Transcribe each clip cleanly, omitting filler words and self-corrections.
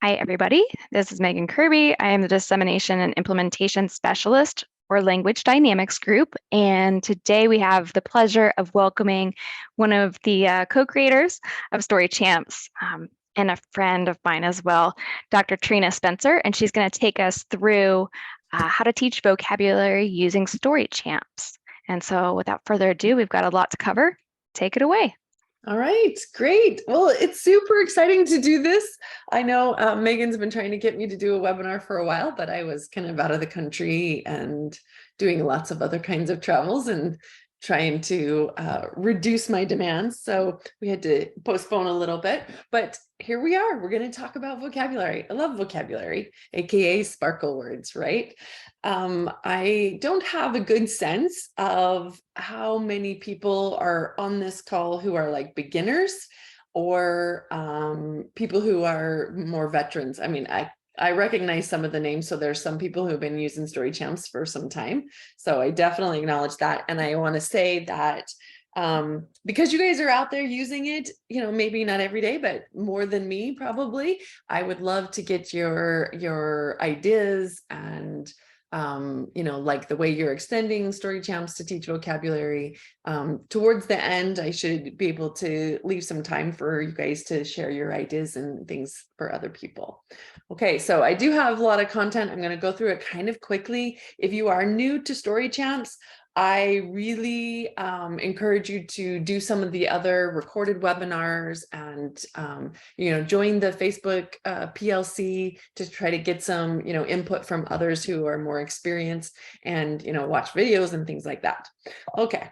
Hi, everybody. This is Megan Kirby. I am the Dissemination and Implementation Specialist for Language Dynamics Group. And today we have the pleasure of welcoming one of the co-creators of Story Champs and a friend of mine as well, Dr. Trina Spencer. And she's going to take us through how to teach vocabulary using Story Champs. And so without further ado, we've got a lot to cover. Take it away. All right, great. Well, it's super exciting to do this. I know Megan's been trying to get me to do a webinar for a while, but I was kind of out of the country and doing lots of other kinds of travels and trying to reduce my demands. So we had to postpone a little bit, but here we are. We're going to talk about vocabulary. I love vocabulary, AKA sparkle words, right? I don't have a good sense of how many people are on this call who are like beginners or people who are more veterans. I mean, I recognize some of the names. So there's some people who have been using Story Champs for some time. So I definitely acknowledge that. And I want to say that because you guys are out there using it, maybe not every day, but more than me, probably, I would love to get your ideas and like the way you're extending Story Champs to teach vocabulary. Towards the end, I should be able to leave some time for you guys to share your ideas and things for other people. Okay, so I do have a lot of content. I'm going to go through it kind of quickly. If you are new to Story Champs, I really encourage you to do some of the other recorded webinars and, join the Facebook PLC to try to get some, input from others who are more experienced and, watch videos and things like that. Okay.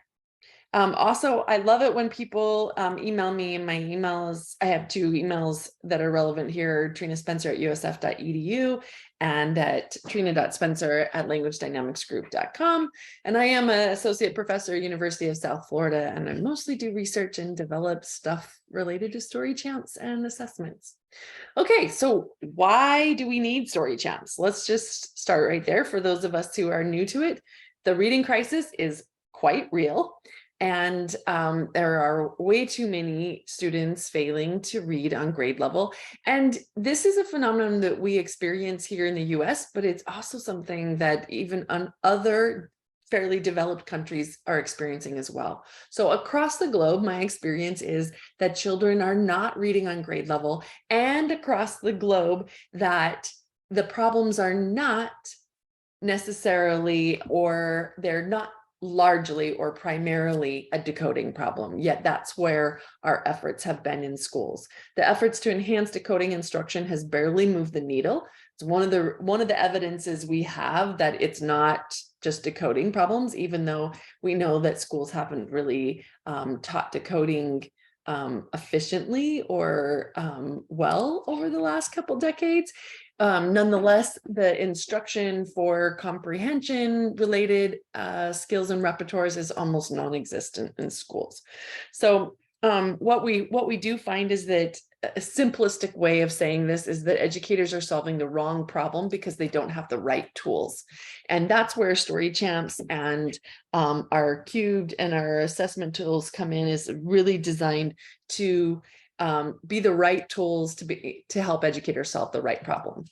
Also, I love it when people email me in my emails. I have two emails that are relevant here, trinaspencer@usf.edu and at trina.spencer@languagedynamicsgroup.com. And I am an associate professor at University of South Florida, and I mostly do research and develop stuff related to Story Champs and assessments. Okay, so why do we need Story Champs? Let's just start right there. For those of us who are new to it, the reading crisis is quite real. And there are way too many students failing to read on grade level. And this is a phenomenon that we experience here in the US, but it's also something that even on other fairly developed countries are experiencing as well. So across the globe, my experience is that children are not reading on grade level, and across the globe that the problems are not necessarily, or they're not largely or primarily a decoding problem, yet that's where our efforts have been in schools. The efforts to enhance decoding instruction has barely moved the needle. It's one of the evidences we have that it's not just decoding problems, even though we know that schools haven't really taught decoding efficiently or well over the last couple decades. Nonetheless, the instruction for comprehension related skills and repertoires is almost non-existent in schools. So what we do find is that a simplistic way of saying this is that educators are solving the wrong problem because they don't have the right tools. And that's where Story Champs and our cubed and our assessment tools come in, is really designed to be the right tools to help educators solve the right problem.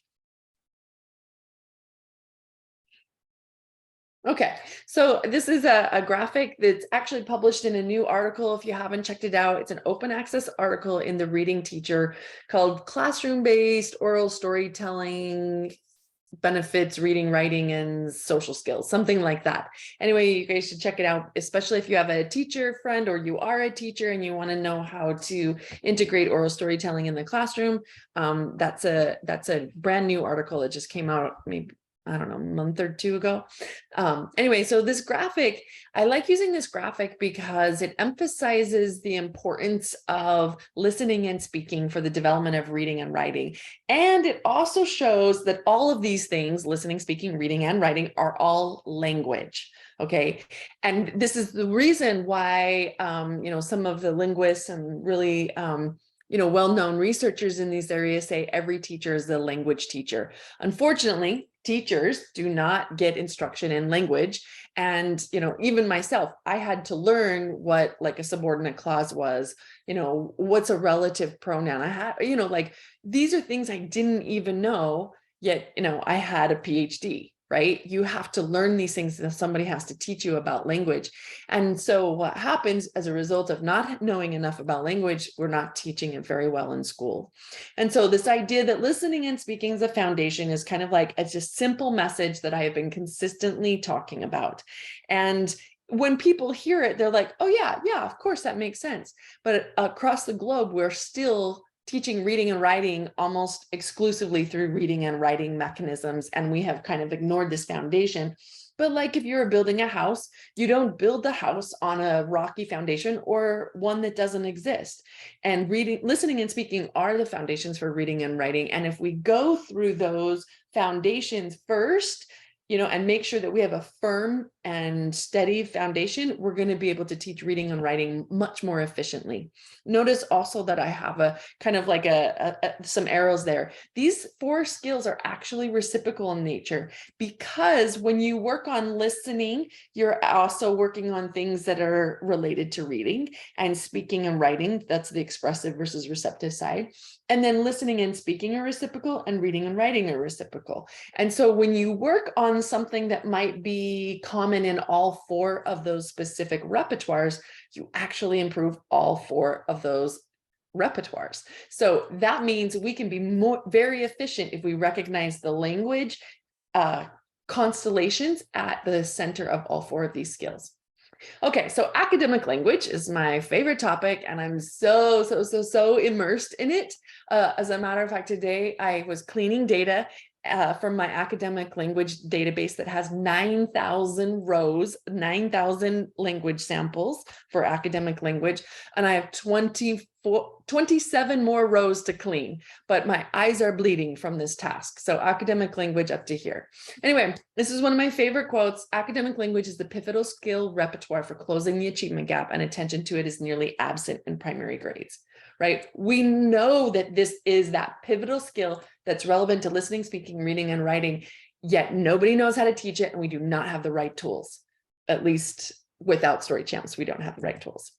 Okay, so this is a graphic that's actually published in a new article. If you haven't checked it out, it's an open access article in the Reading Teacher called Classroom-Based Oral Storytelling Benefits Reading, Writing, and Social Skills, something like that. Anyway, you guys should check it out, especially if you have a teacher friend or you are a teacher and you want to know how to integrate oral storytelling in the classroom. That's a brand new article that just came out maybe, I don't know, a month or two ago. Anyway, so this graphic, I like using this graphic because it emphasizes the importance of listening and speaking for the development of reading and writing. And it also shows that all of these things, listening, speaking, reading, and writing, are all language. Okay. And this is the reason why, some of the linguists and really well-known researchers in these areas say every teacher is a language teacher. Unfortunately, teachers do not get instruction in language. And, even myself, I had to learn what like a subordinate clause was, what's a relative pronoun. I had, like these are things I didn't even know, yet, I had a PhD. Right? You have to learn these things and somebody has to teach you about language. And so what happens as a result of not knowing enough about language, we're not teaching it very well in school. And so this idea that listening and speaking is a foundation is kind of like a just simple message that I have been consistently talking about. And when people hear it, they're like, oh yeah, of course that makes sense. But across the globe, we're still teaching reading and writing almost exclusively through reading and writing mechanisms. And we have kind of ignored this foundation. But like if you're building a house, you don't build the house on a rocky foundation or one that doesn't exist. And listening and speaking are the foundations for reading and writing. And if we go through those foundations first, and make sure that we have a firm and steady foundation, we're going to be able to teach reading and writing much more efficiently. Notice also that I have a kind of like some arrows there. These 4 skills are actually reciprocal in nature, because when you work on listening, you're also working on things that are related to reading, and speaking and writing, that's the expressive versus receptive side. And then listening and speaking are reciprocal, and reading and writing are reciprocal. And so when you work on something that might be common in all 4 of those specific repertoires, you actually improve all 4 of those repertoires. So that means we can be very efficient if we recognize the language constellations at the center of all 4 of these skills. Okay, so academic language is my favorite topic, and I'm so immersed in it. As a matter of fact, today I was cleaning data from my academic language database that has 9,000 rows, 9,000 language samples for academic language, and I have 27 more rows to clean, but my eyes are bleeding from this task. So academic language up to here. Anyway, this is one of my favorite quotes. Academic language is the pivotal skill repertoire for closing the achievement gap, and attention to it is nearly absent in primary grades, right? We know that this is that pivotal skill that's relevant to listening, speaking, reading, and writing, yet nobody knows how to teach it, and we do not have the right tools. At least without Story Champs, we don't have the right tools.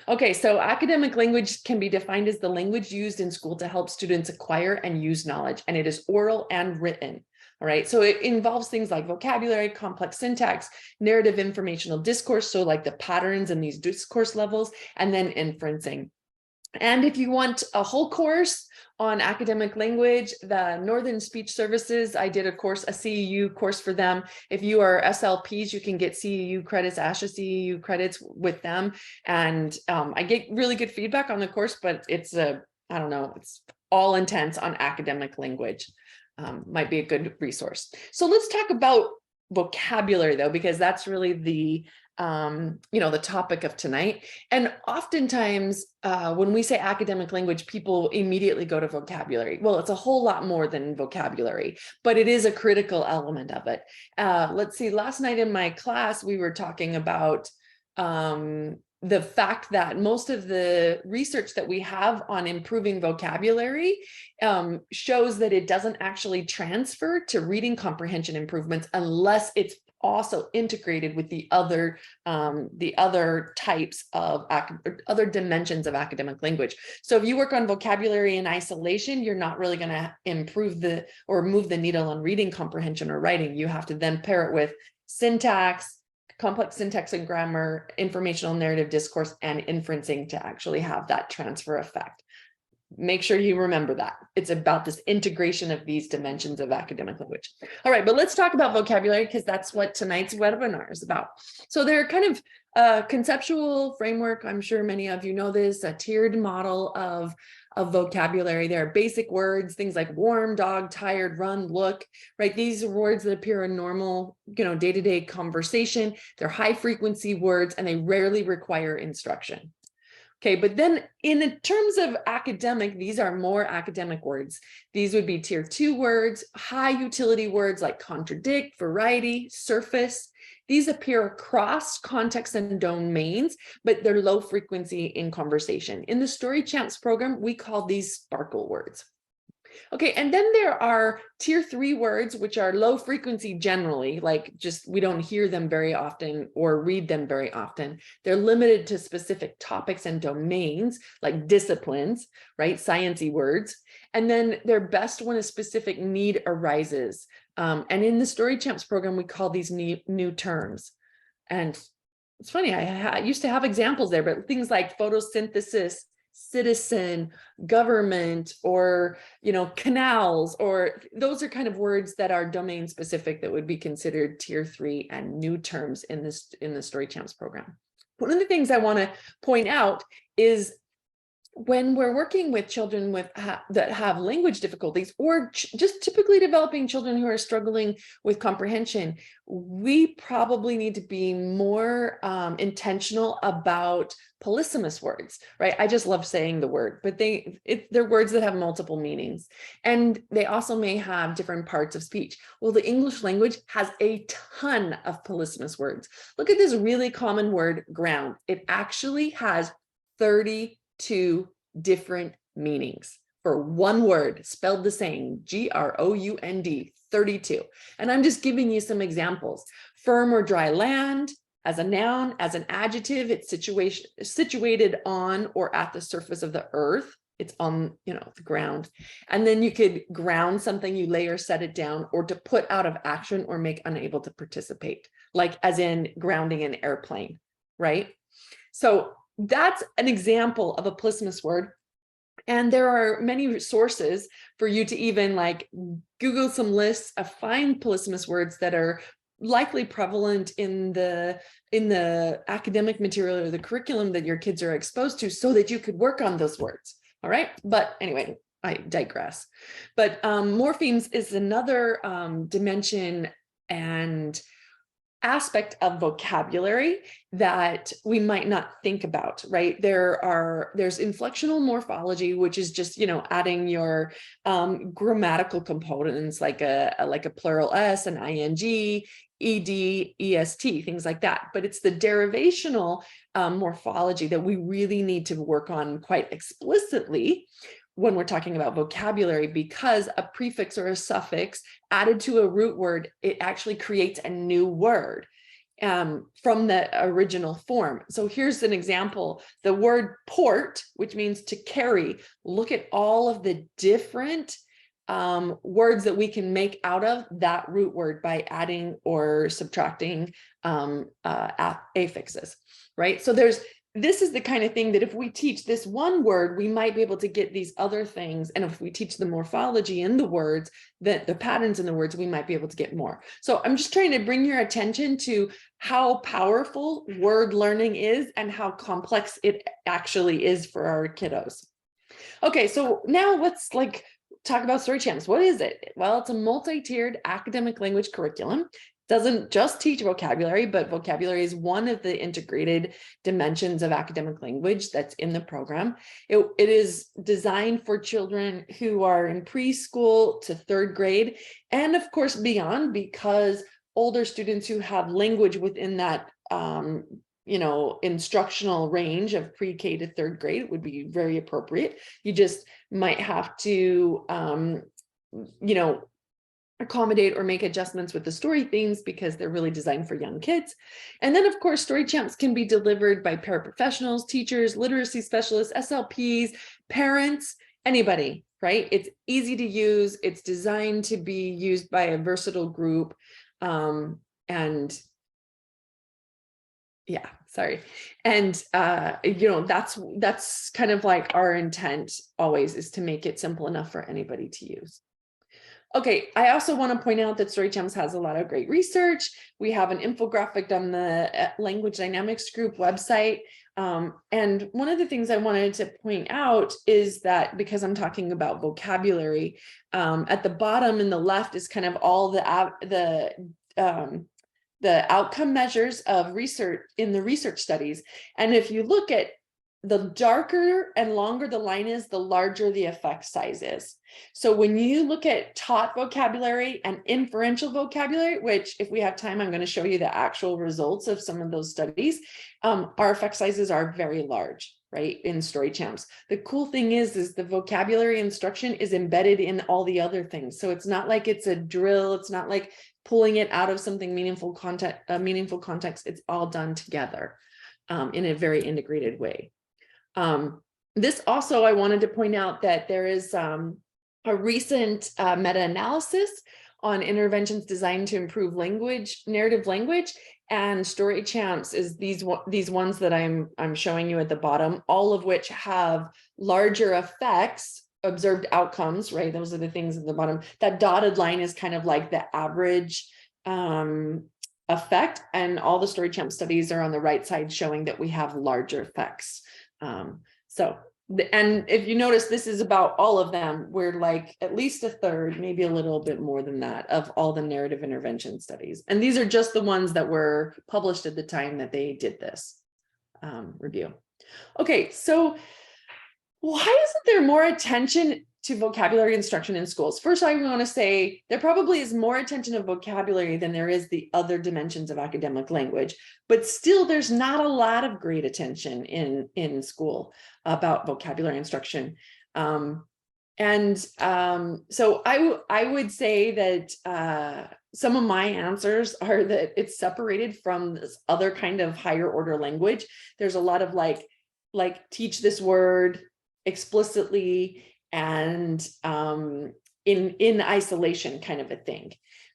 Okay, so academic language can be defined as the language used in school to help students acquire and use knowledge, and it is oral and written. All right, so it involves things like vocabulary, complex syntax, narrative informational discourse, so like the patterns in these discourse levels, and then inferencing. And if you want a whole course on academic language, the Northern Speech Services, I did a CEU course for them. If you are SLPs, you can get CEU credits, ASHA CEU credits with them. And I get really good feedback on the course, but it's I don't know, it's all intense on academic language. Might be a good resource. So let's talk about vocabulary though, because that's really the the topic of tonight. And oftentimes when we say academic language, people immediately go to vocabulary. Well, it's a whole lot more than vocabulary, but it is a critical element of it. Let's see, last night in my class, we were talking about the fact that most of the research that we have on improving vocabulary shows that it doesn't actually transfer to reading comprehension improvements unless it's also integrated with the other types of other dimensions of academic language. So if you work on vocabulary in isolation, you're not really going to improve or move the needle on reading comprehension or writing. You have to then pair it with syntax, complex syntax and grammar, informational narrative discourse, and inferencing to actually have that transfer effect. Make sure you remember that. It's about this integration of these dimensions of academic language. All right, but let's talk about vocabulary because that's what tonight's webinar is about. So they're kind of a conceptual framework. I'm sure many of you know this, a tiered model of vocabulary. There are basic words, things like warm, dog, tired, run, look, right? These are words that appear in normal, day-to-day conversation. They're high frequency words and they rarely require instruction. Okay, but then in terms of academic, these are more academic words. These would be tier 2 words, high utility words like contradict, variety, surface. These appear across contexts and domains, but they're low frequency in conversation. In the Story Champs program, we call these sparkle words. Okay, and then there are tier 3 words, which are low frequency generally, like just we don't hear them very often or read them very often. They're limited to specific topics and domains, like disciplines, right? Sciencey words. And then they're best when a specific need arises. And in the Story Champs program, we call these new terms. And it's funny, I used to have examples there, but things like photosynthesis, citizen, government, or canals, or those are kind of words that are domain specific that would be considered tier 3 and new terms in the Story Champs program. One of the things I want to point out is when we're working with children that have language difficulties, or just typically developing children who are struggling with comprehension, we probably need to be more intentional about polysemous words, right? I just love saying the word, but they're words that have multiple meanings. And they also may have different parts of speech. Well, the English language has a ton of polysemous words. Look at this really common word, ground. It actually has 32 different meanings for one word spelled the same, G-R-O-U-N-D, 32. And I'm just giving you some examples. Firm or dry land, as a noun, as an adjective, it's situated on or at the surface of the earth. It's on, the ground. And then you could ground something, you lay or set it down, or to put out of action or make unable to participate, like as in grounding an airplane, right? So that's an example of a polysemous word. And there are many sources for you to even Google some lists of fine polysemous words that are likely prevalent in the academic material or the curriculum that your kids are exposed to, so that you could work on those words. All right. But anyway, I digress. But morphemes is another dimension and aspect of vocabulary that we might not think about, right? There's inflectional morphology, which is just, adding your grammatical components like a plural s, an ing, ed, est, things like that. But it's the derivational morphology that we really need to work on quite explicitly when we're talking about vocabulary, because a prefix or a suffix added to a root word, it actually creates a new word from the original form. So here's an example. The word port, which means to carry. Look at all of the different words that we can make out of that root word by adding or subtracting affixes, right? So this is the kind of thing that if we teach this one word, we might be able to get these other things. And if we teach the morphology in the words, the patterns in the words, we might be able to get more. So I'm just trying to bring your attention to how powerful word learning is and how complex it actually is for our kiddos. Okay, so now let's talk about Story Champs. What is it? Well, it's a multi-tiered academic language curriculum. Doesn't just teach vocabulary, but vocabulary is one of the integrated dimensions of academic language that's in the program. It is designed for children who are in preschool to 3rd grade, and of course beyond, because older students who have language within that instructional range of pre-K to 3rd grade would be very appropriate. You just might have to accommodate or make adjustments with the story themes because they're really designed for young kids. And then of course, Story Champs can be delivered by paraprofessionals, teachers, literacy specialists, SLPs, parents, anybody, right? It's easy to use. It's designed to be used by a versatile group. And that's kind of our intent always, is to make it simple enough for anybody to use. Okay, I also want to point out that Story Champs has a lot of great research. We have an infographic on the Language Dynamics Group website. And one of the things I wanted to point out is that, because I'm talking about vocabulary, at the bottom in the left is kind of all the outcome measures of research in the research studies. And if you look at the darker and longer the line is, the larger the effect size is. So when you look at taught vocabulary and inferential vocabulary, which if we have time, I'm going to show you the actual results of some of those studies, our effect sizes are very large, right, in story champs. The cool thing is the vocabulary instruction is embedded in all the other things. So it's not like it's a drill. It's not like pulling it out of something meaningful context. It's all done together in a very integrated way. This also, I wanted to point out that there is a recent meta-analysis on interventions designed to improve narrative language, and story champs is these ones that I'm showing you at the bottom, all of which have larger effects, observed outcomes, right? Those are the things at the bottom. That dotted line is kind of like the average effect, and all the story champ studies are on the right side showing that we have larger effects. And if you notice, this is about all of them. We're like at least a third, maybe a little bit more than that, of all the narrative intervention studies. And these are just the ones that were published at the time that they did this review. Okay, so why isn't there more attention to vocabulary instruction in schools? First, I want to say there probably is more attention to vocabulary than there is the other dimensions of academic language, but still there's not a lot of great attention in school about vocabulary instruction. So I would say that some of my answers are that it's separated from this other kind of higher order language. There's a lot of like teach this word explicitly and in isolation kind of a thing.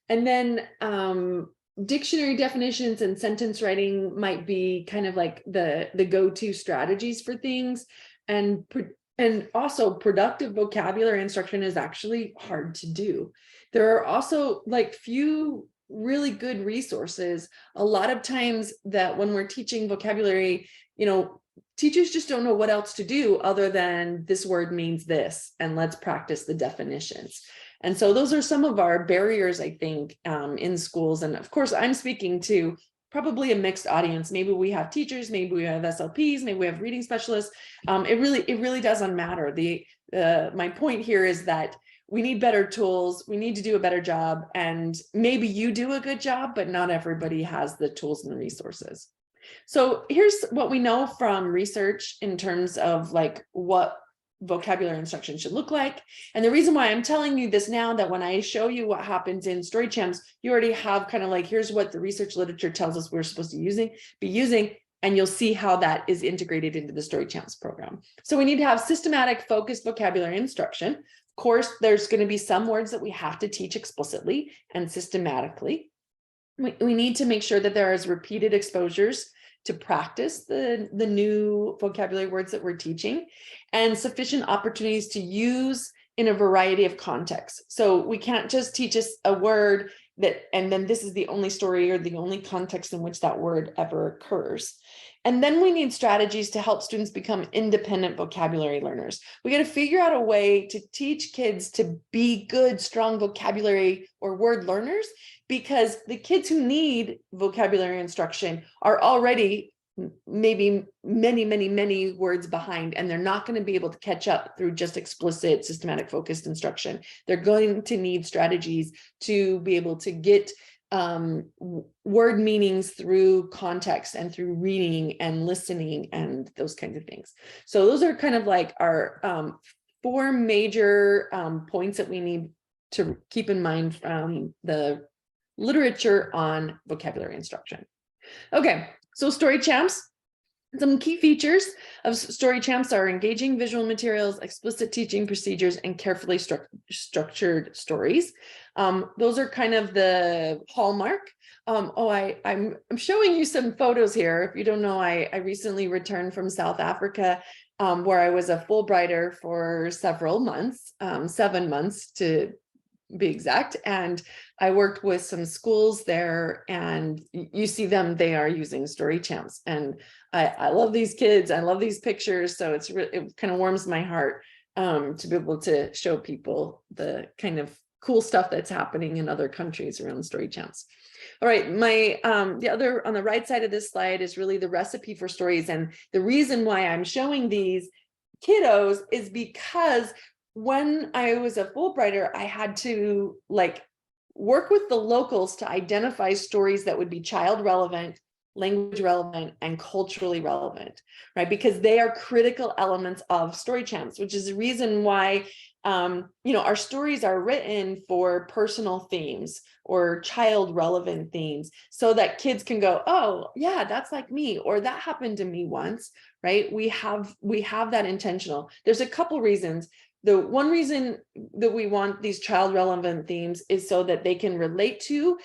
And then dictionary definitions and sentence writing might be kind of like the go-to strategies for things. And also productive vocabulary instruction is actually hard to do. There are also like few really good resources. A lot of times that when we're teaching vocabulary, teachers just don't know what else to do other than this word means this, and let's practice the definitions. And so those are some of our barriers, I think, in schools. And of course, I'm speaking to probably a mixed audience. Maybe we have teachers, maybe we have SLPs, maybe we have reading specialists. It really doesn't matter. My point here is that we need better tools. We need to do a better job. And maybe you do a good job, but not everybody has the tools and the resources. So here's what we know from research in terms of like what vocabulary instruction should look like. And the reason why I'm telling you this now, that when I show you what happens in story champs, you already have kind of like, here's what the research literature tells us we're supposed to be using, and you'll see how that is integrated into the story champs program. So we need to have systematic, focused vocabulary instruction. Of course, there's going to be some words that we have to teach explicitly and systematically. We need to make sure that there is repeated exposures to practice the new vocabulary words that we're teaching, and sufficient opportunities to use in a variety of contexts. So we can't just teach us a word and then this is the only story or the only context in which that word ever occurs. And then we need strategies to help students become independent vocabulary learners. We got to figure out a way to teach kids to be good, strong vocabulary or word learners, because the kids who need vocabulary instruction are already maybe many words behind, and they're not going to be able to catch up through just explicit, systematic, focused instruction. They're going to need strategies to be able to get word meanings through context and through reading and listening and those kinds of things. So those are kind of like our 4 major points that we need to keep in mind from the literature on vocabulary instruction. Okay, so story champs. Some key features of story champs are engaging visual materials, explicit teaching procedures, and carefully structured stories. Those are kind of the hallmark. I'm showing you some photos here. If you don't know, I recently returned from South Africa, where I was a Fulbrighter for several months, 7 months to be exact. And I worked with some schools there, and you see them, they are using story champs. And I love these kids. I love these pictures. So it kind of warms my heart to be able to show people the kind of cool stuff that's happening in other countries around story champs. All right, my the other on the right side of this slide is really the recipe for stories. And the reason why I'm showing these kiddos is because when I was a Fulbrighter, I had to like work with the locals to identify stories that would be child relevant, language relevant, and culturally relevant, right? Because they are critical elements of story champs, which is the reason why our stories are written for personal themes or child relevant themes so that kids can go, oh yeah, that's like me, or that happened to me once, right? We have that intentional. There's a couple reasons. The one reason that we want these child relevant themes is so that they can relate to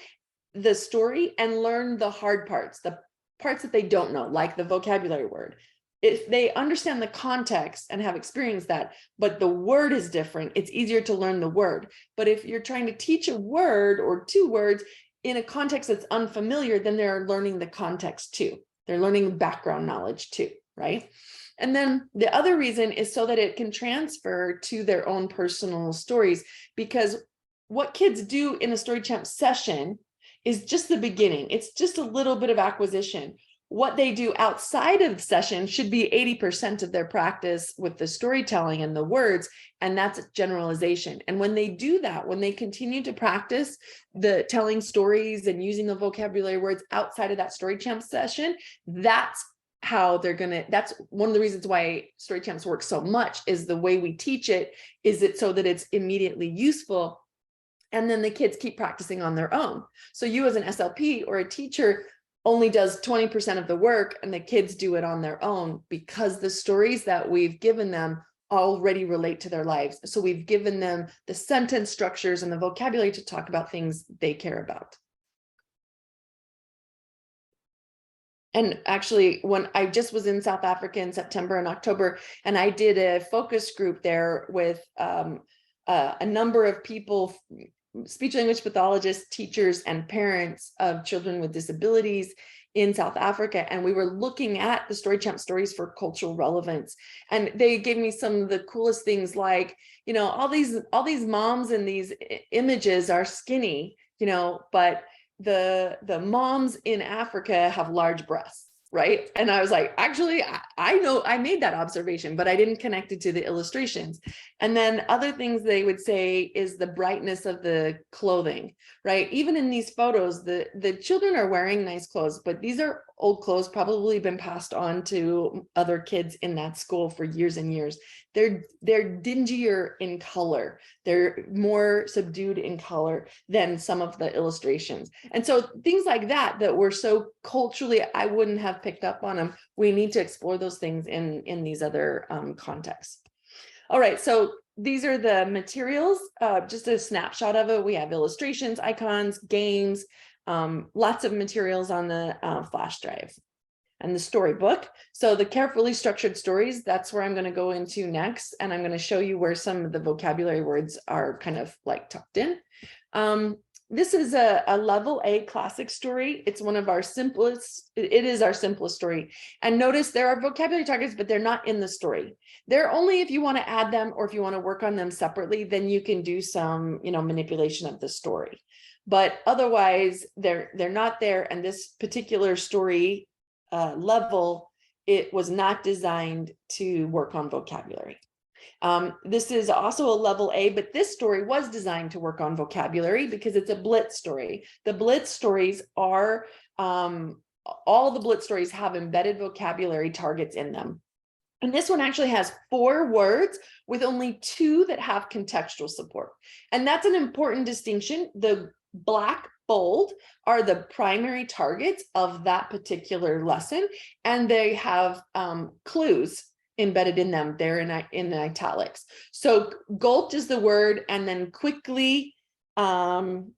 the story and learn the hard parts, the parts that they don't know, like the vocabulary word. If they understand the context and have experienced that, but the word is different, it's easier to learn the word. But if you're trying to teach a word or two words in a context that's unfamiliar, then they're learning the context too. They're learning background knowledge too, right? And then the other reason is so that it can transfer to their own personal stories, because what kids do in a story champ session is just the beginning. It's just a little bit of acquisition. What they do outside of the session should be 80% of their practice with the storytelling and the words, and that's generalization. And when they do that, when they continue to practice the telling stories and using the vocabulary words outside of that story champ session, that's how they're gonna, that's one of the reasons why story champs work so much, is the way we teach it, is it so that it's immediately useful. And then the kids keep practicing on their own. So you as an SLP or a teacher only does 20% of the work, and the kids do it on their own, because the stories that we've given them already relate to their lives. So we've given them the sentence structures and the vocabulary to talk about things they care about. And actually, when I just was in South Africa in September and October, and I did a focus group there with a number of people, speech language pathologists, teachers, and parents of children with disabilities in South Africa. And we were looking at the story champ stories for cultural relevance. And they gave me some of the coolest things, like, all these moms in these images are skinny, but the moms in Africa have large breasts, right? And I was like, actually, I know I made that observation, but I didn't connect it to the illustrations. And then other things they would say is the brightness of the clothing, right? Even in these photos, the children are wearing nice clothes, but these are old clothes, probably been passed on to other kids in that school for years and years. They're dingier in color. They're more subdued in color than some of the illustrations. And so things like that were so culturally, I wouldn't have picked up on them. We need to explore those things in these other contexts. All right, so these are the materials, just a snapshot of it. We have illustrations, icons, games, lots of materials on the flash drive. And the storybook. So the carefully structured stories, that's where I'm going to go into next. And I'm going to show you where some of the vocabulary words are kind of like tucked in. This is a level A classic story. It's one of our simplest, it is our simplest story. And notice there are vocabulary targets, but they're not in the story. They're only if you want to add them, or if you want to work on them separately, then you can do some, manipulation of the story. But otherwise, they're not there. And this particular story level, it was not designed to work on vocabulary. This is also a level A, but this story was designed to work on vocabulary because it's a blitz story. The blitz stories are, all the blitz stories have embedded vocabulary targets in them. And this one actually has 4 words with only 2 that have contextual support. And that's an important distinction. The black bold are the primary targets of that particular lesson, and they have clues embedded in them. They're in the italics. So gulped is the word, and then quickly, and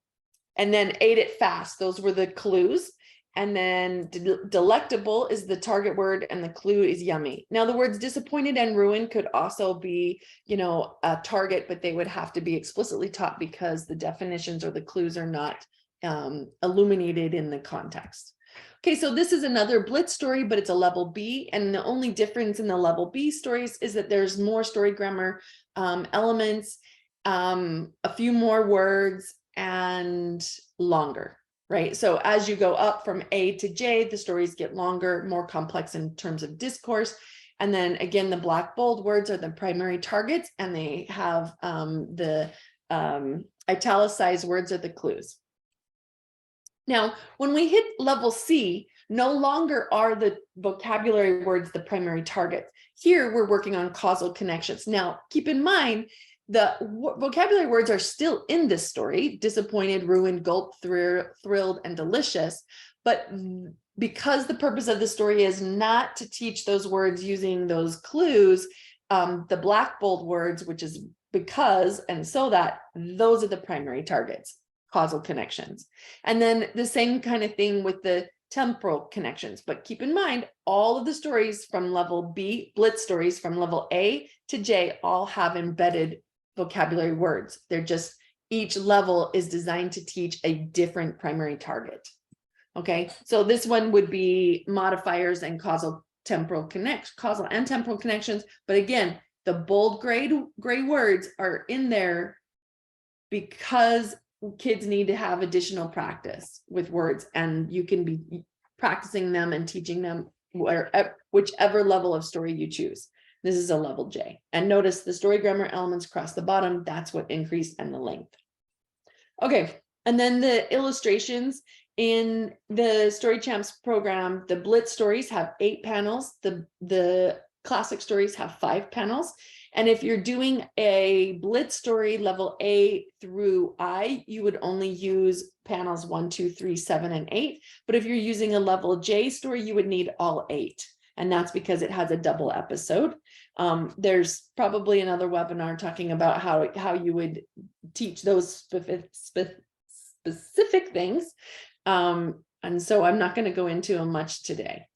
then ate it fast. Those were the clues. And then delectable is the target word, and the clue is yummy. Now the words disappointed and ruined could also be, a target, but they would have to be explicitly taught because the definitions or the clues are not illuminated in the context. Okay, so this is another blitz story, but it's a level B. And the only difference in the level B stories is that there's more story grammar elements. a few more words, and longer, right? So as you go up from A to J, the stories get longer, more complex in terms of discourse. And then again, the black bold words are the primary targets, and they have the italicized words are the clues. Now, when we hit level C, no longer are the vocabulary words the primary targets. Here, we're working on causal connections. Now, keep in mind, the vocabulary words are still in this story: disappointed, ruined, gulp, thrilled, and delicious. But because the purpose of the story is not to teach those words using those clues, the black bold words, which is because and so that, those are the primary targets, causal connections. And then the same kind of thing with the temporal connections. But keep in mind, all of the stories from level B, blitz stories from level A to J, all have embedded vocabulary words. They're just, each level is designed to teach a different primary target. Okay, so this one would be modifiers and causal and temporal connections. But again, the bold gray words are in there because kids need to have additional practice with words, and you can be practicing them and teaching them whichever level of story you choose. This is a level J. And notice the story grammar elements across the bottom, that's what increased, and the length. Okay, and then the illustrations in the Story Champs program, the Blitz stories have 8 panels, the classic stories have 5 panels. And if you're doing a Blitz story level A through I, you would only use panels 1, 2, 3, 7, and 8. But if you're using a level J story, you would need all 8. And that's because it has a double episode. There's probably another webinar talking about how you would teach those specific things. And so I'm not going to go into them much today,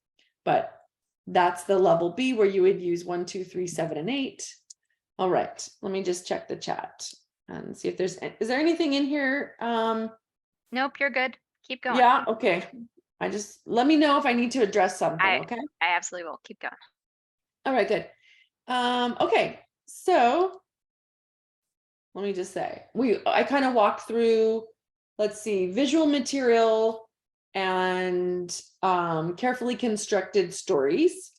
but that's the level B where you would use 1, 2, 3, 7, and 8. All right, let me just check the chat and see if is there anything in here? Nope, you're good. Keep going. Yeah, okay. Let me know if I need to address something, okay? I absolutely will. Keep going. All right, good. Okay, so let me just say, I kind of walked through, let's see, visual material and carefully constructed stories.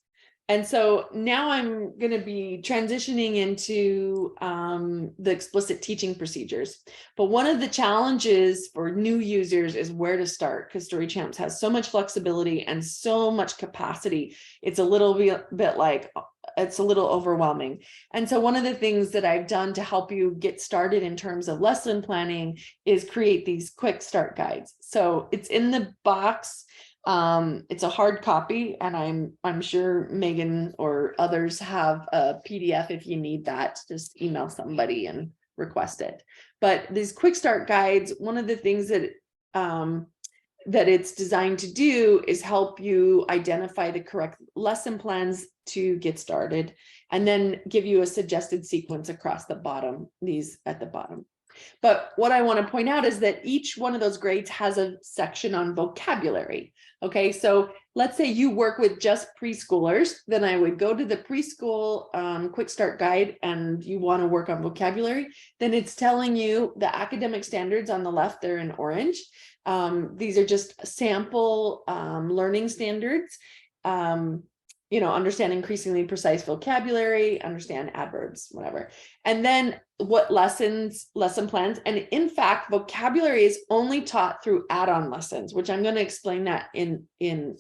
And so now I'm going to be transitioning into the explicit teaching procedures. But one of the challenges for new users is where to start, because Story Champs has so much flexibility and so much capacity. It's a little bit like, it's a little overwhelming. And so one of the things that I've done to help you get started in terms of lesson planning is create these quick start guides. So it's in the box. It's a hard copy, and I'm sure Megan or others have a PDF. If you need that, just email somebody and request it. But these quick start guides, one of the things that it's designed to do is help you identify the correct lesson plans to get started, and then give you a suggested sequence across the bottom, these at the bottom. But what I want to point out is that each one of those grades has a section on vocabulary. Okay, so let's say you work with just preschoolers, then I would go to the preschool quick start guide, and you want to work on vocabulary. Then it's telling you the academic standards on the left, they're in orange. These are just sample learning standards. Understand increasingly precise vocabulary, understand adverbs, whatever. And then what lesson plans. And in fact, vocabulary is only taught through add-on lessons, which I'm going to explain that in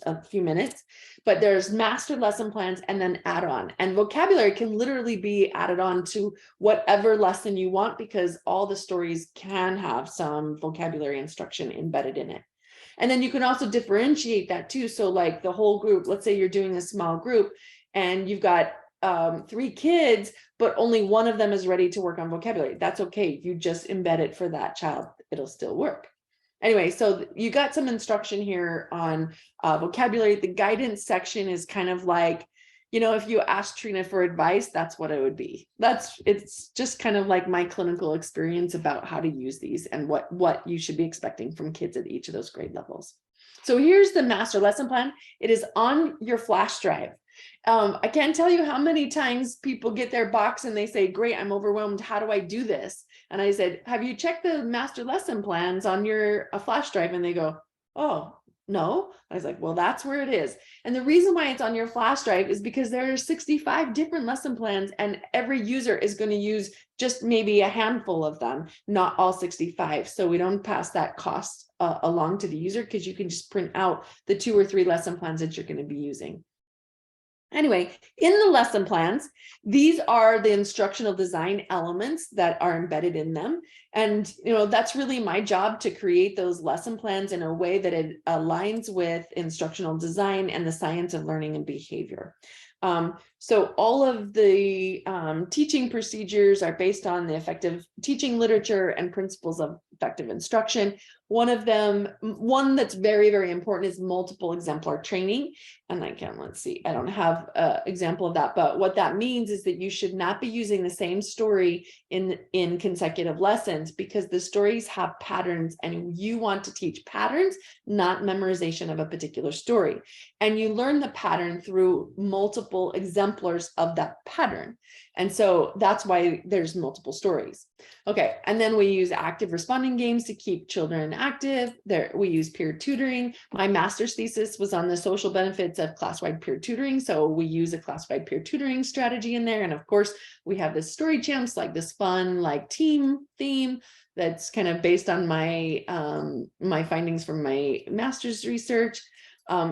a few minutes. But there's master lesson plans and then add-on. And vocabulary can literally be added on to whatever lesson you want, because all the stories can have some vocabulary instruction embedded in it. And then you can also differentiate that too. So like the whole group, let's say you're doing a small group and you've got 3 kids, but only one of them is ready to work on vocabulary. That's okay. You just embed it for that child. It'll still work. Anyway, so you got some instruction here on vocabulary. The guidance section is kind of like, if you ask Trina for advice, that's what it would be. It's just kind of like my clinical experience about how to use these and what you should be expecting from kids at each of those grade levels. So here's the master lesson plan. It is on your flash drive. I can't tell you how many times people get their box and they say, great, I'm overwhelmed. How do I do this? And I said, have you checked the master lesson plans on your flash drive? And they go, oh, no. I was like, well, that's where it is. And the reason why it's on your flash drive is because there are 65 different lesson plans, and every user is going to use just maybe a handful of them, not all 65. So we don't pass that cost along to the user, because you can just print out the 2 or 3 lesson plans that you're going to be using. Anyway, in the lesson plans, these are the instructional design elements that are embedded in them. And, that's really my job, to create those lesson plans in a way that it aligns with instructional design and the science of learning and behavior. So all of the teaching procedures are based on the effective teaching literature and principles of effective instruction. One that's very, very important is multiple exemplar training. And let's see, I don't have an example of that, but what that means is that you should not be using the same story in consecutive lessons, because the stories have patterns, and you want to teach patterns, not memorization of a particular story. And you learn the pattern through multiple exemplars of that pattern. And so that's why there's multiple stories. Okay, and then we use active responding games to keep children active. We use peer tutoring. My master's thesis was on the social benefits of class-wide peer tutoring. So we use a class-wide peer tutoring strategy in there. And of course, we have this story champs, like this fun, like team theme that's kind of based on my my findings from my master's research.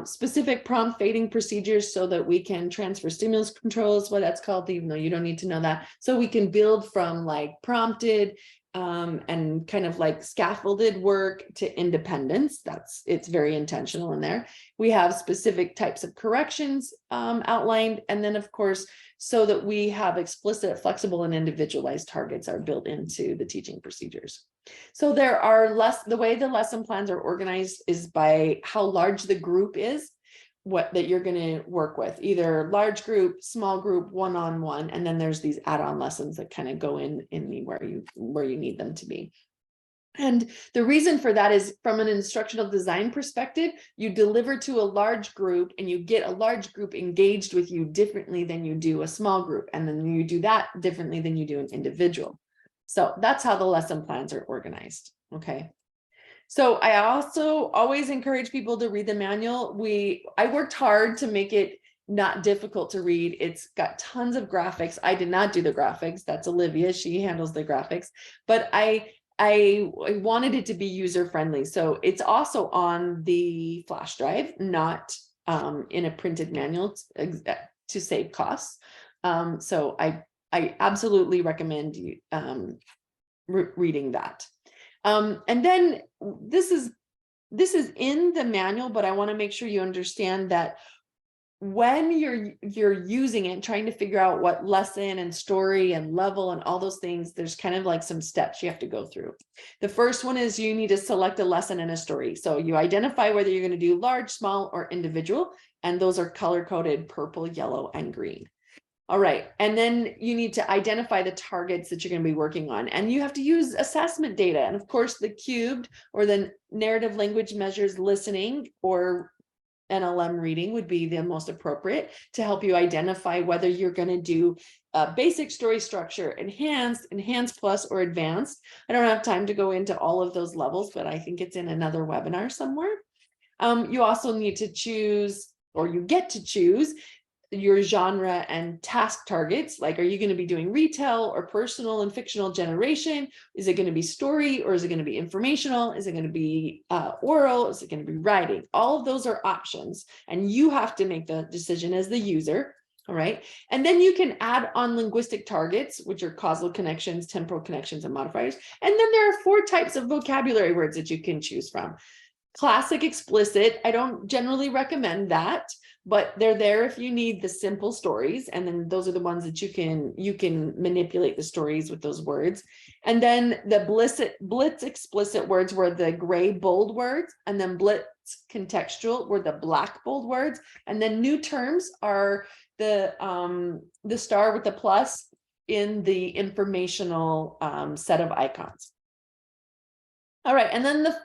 Specific prompt fading procedures, so that we can transfer stimulus control is what that's called, even though you don't need to know that. So we can build from like prompted and kind of like scaffolded work to independence. It's very intentional in there. We have specific types of corrections outlined. And then of course, so that we have explicit, flexible, and individualized targets are built into the teaching procedures. So the way the lesson plans are organized is by how large the group is, that you're going to work with, either large group, small group, one-on-one, and then there's these add-on lessons that kind of go in where you need them to be. And the reason for that is, from an instructional design perspective, you deliver to a large group, and you get a large group engaged with you differently than you do a small group. And then you do that differently than you do an individual. So that's how the lesson plans are organized. Okay. So I also always encourage people to read the manual. I worked hard to make it not difficult to read. It's got tons of graphics. I did not do the graphics. That's Olivia. She handles the graphics. But I wanted it to be user-friendly. So it's also on the flash drive, not in a printed manual to save costs. So I absolutely recommend you reading that. And then this is in the manual, but I want to make sure you understand that when you're using it, trying to figure out what lesson and story and level and all those things, there's kind of like some steps you have to go through. The first one is you need to select a lesson and a story. So you identify whether you're going to do large, small, or individual, and those are color-coded purple, yellow, and green. All right, and then you need to identify the targets that you're going to be working on, and you have to use assessment data. And of course, the cubed, or the narrative language measures listening, or NLM reading, would be the most appropriate to help you identify whether you're going to do basic story structure, enhanced plus, or advanced. I don't have time to go into all of those levels, but I think it's in another webinar somewhere. You also need to choose, or you get to choose, your genre and task targets. Like, are you going to be doing retail or personal and fictional generation? Is it going to be story, or is it going to be informational? Is it going to be oral? Is it going to be writing? All of those are options, and you have to make the decision as the user. All right. And then you can add on linguistic targets, which are causal connections, temporal connections, and modifiers. And then there are 4 types of vocabulary words that you can choose from. Classic, explicit. I don't generally recommend that, but they're there if you need the simple stories. And then those are the ones that you can manipulate the stories with those words. And then the blitz explicit words were the gray bold words, and then blitz contextual were the black bold words. And then new terms are the star with the plus in the informational set of icons. All right, and then the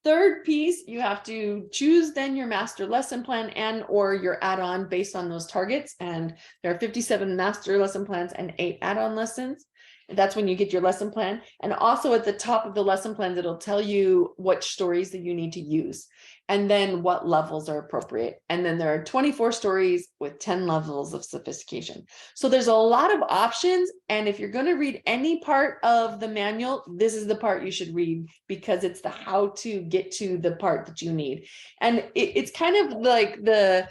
third piece, you have to choose then your master lesson plan and or your add-on based on those targets. And there are 57 master lesson plans and 8 add-on lessons. That's when you get your lesson plan. And also at the top of the lesson plans, it'll tell you what stories that you need to use and then what levels are appropriate. And then there are 24 stories with 10 levels of sophistication. So there's a lot of options. And if you're going to read any part of the manual, this is the part you should read because it's the how to get to the part that you need. And it's kind of like the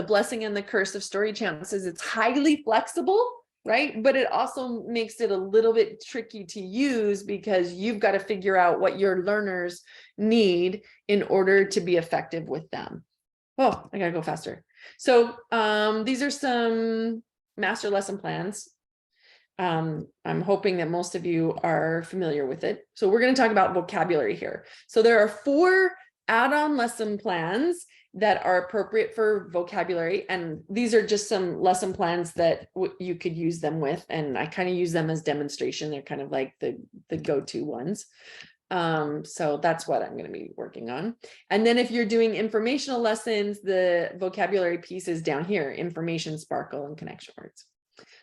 blessing and the curse of story chances. It's highly flexible, right? But it also makes it a little bit tricky to use because you've got to figure out what your learners need in order to be effective with them. Oh, I gotta go faster. So these are some master lesson plans. I'm hoping that most of you are familiar with it. So we're going to talk about vocabulary here. So there are 4 add-on lesson plans that are appropriate for vocabulary. And these are just some lesson plans that you could use them with. And I kind of use them as demonstration. They're kind of like the go-to ones. So that's what I'm going to be working on. And then if you're doing informational lessons, the vocabulary piece is down here: information, sparkle, and connection words.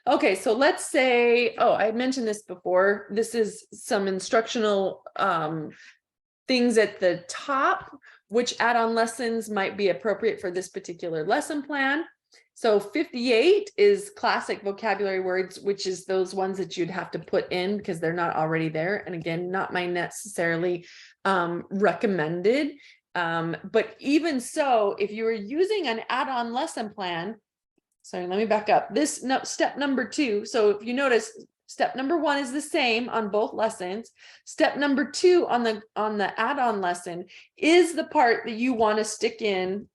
Okay, so let's say, oh, I mentioned this before. This is some instructional things at the top, which add-on lessons might be appropriate for this particular lesson plan. So 58 is classic vocabulary words, which is those ones that you'd have to put in because they're not already there. And again, not my necessarily recommended. But even so, if you were using an add-on lesson plan, sorry, let me back up. This step number 2. So if you notice, step number 1 is the same on both lessons. Step number 2 on the add-on lesson is the part that you want to stick in